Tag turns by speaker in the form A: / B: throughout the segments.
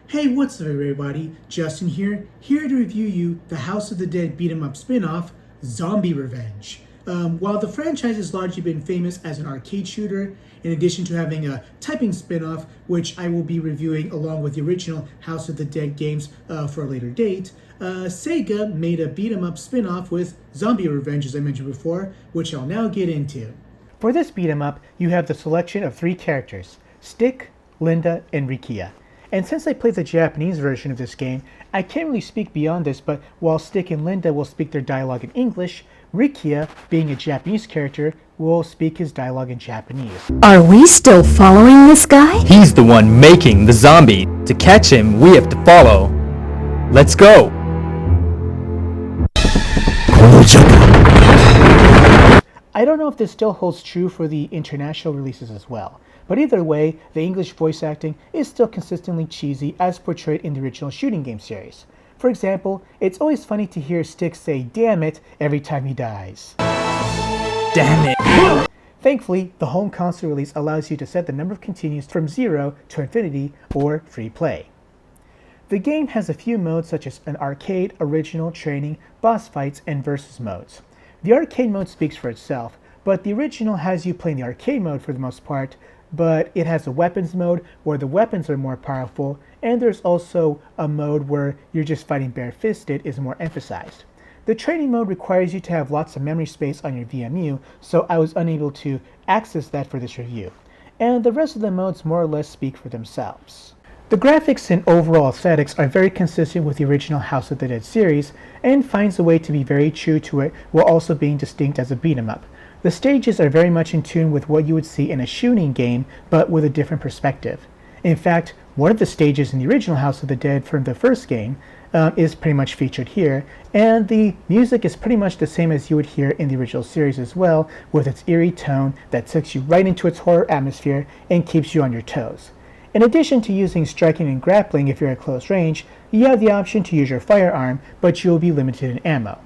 A: Hey, what's up everybody? Justin here to review you the House of the Dead beat 'em up spin-off, Zombie Revenge. While the franchise has largely been famous as an arcade shooter, in addition to having a typing spin-off, which I will be reviewing along with the original House of the Dead games for a later date, Sega made a beat 'em up spin-off with Zombie Revenge, as I mentioned before, which I'll now get into.
B: For this beat 'em up, you have the selection of 3 characters, Stick, Linda, and Rikia. And since I played the Japanese version of this game, I can't really speak beyond this, but while Stick and Linda will speak their dialogue in English, Rikia, being a Japanese character, will speak his dialogue in Japanese.
C: Are we still following this guy?
D: He's the one making the zombie. To catch him, we have to follow. Let's go!
B: I don't know if this still holds true for the international releases as well, but either way, the English voice acting is still consistently cheesy as portrayed in the original shooting game series. For example, it's always funny to hear Stick say "damn it" every time he dies.
D: Damn it!
B: Thankfully, the home console release allows you to set the number of continues from 0 to infinity or free play. The game has a few modes such as an arcade, original, training, boss fights, and versus modes. The arcade mode speaks for itself, but the original has you playing the arcade mode for the most part, but it has a weapons mode where the weapons are more powerful, and there's also a mode where you're just fighting bare-fisted is more emphasized. The training mode requires you to have lots of memory space on your VMU, so I was unable to access that for this review. And the rest of the modes more or less speak for themselves. The graphics and overall aesthetics are very consistent with the original House of the Dead series, and finds a way to be very true to it while also being distinct as a beat-em-up. The stages are very much in tune with what you would see in a shooting game, but with a different perspective. In fact, one of the stages in the original House of the Dead from the first game is pretty much featured here, and the music is pretty much the same as you would hear in the original series as well, with its eerie tone that takes you right into its horror atmosphere and keeps you on your toes. In addition to using striking and grappling if you're at close range, you have the option to use your firearm, but you'll be limited in ammo.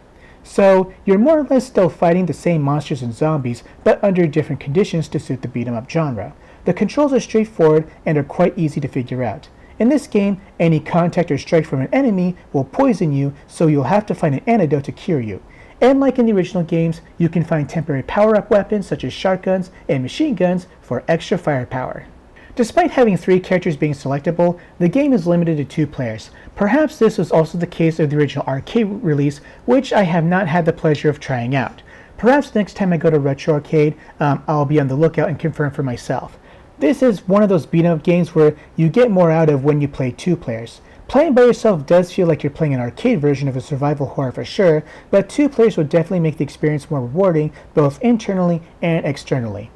B: So, you're more or less still fighting the same monsters and zombies, but under different conditions to suit the beat-em-up genre. The controls are straightforward and are quite easy to figure out. In this game, any contact or strike from an enemy will poison you, so you'll have to find an antidote to cure you. And like in the original games, you can find temporary power-up weapons such as shotguns and machine guns for extra firepower. Despite having 3 characters being selectable, the game is limited to 2 players. Perhaps this was also the case of the original arcade release, which I have not had the pleasure of trying out. Perhaps next time I go to Retro Arcade, I'll be on the lookout and confirm for myself. This is one of those beat-em-up games where you get more out of when you play 2 players. Playing by yourself does feel like you're playing an arcade version of a survival horror for sure, but 2 players will definitely make the experience more rewarding, both internally and externally.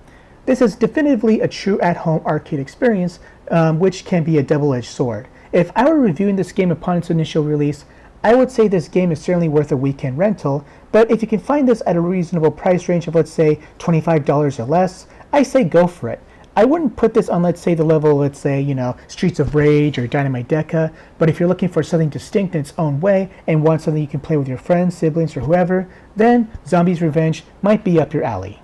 B: This is definitively a true at-home arcade experience, which can be a double-edged sword. If I were reviewing this game upon its initial release, I would say this game is certainly worth a weekend rental, but if you can find this at a reasonable price range of, let's say, $25 or less, I say go for it. I wouldn't put this on, let's say, the level of, let's say, Streets of Rage or Dynamite Deca, but if you're looking for something distinct in its own way and want something you can play with your friends, siblings, or whoever, then Zombie's Revenge might be up your alley.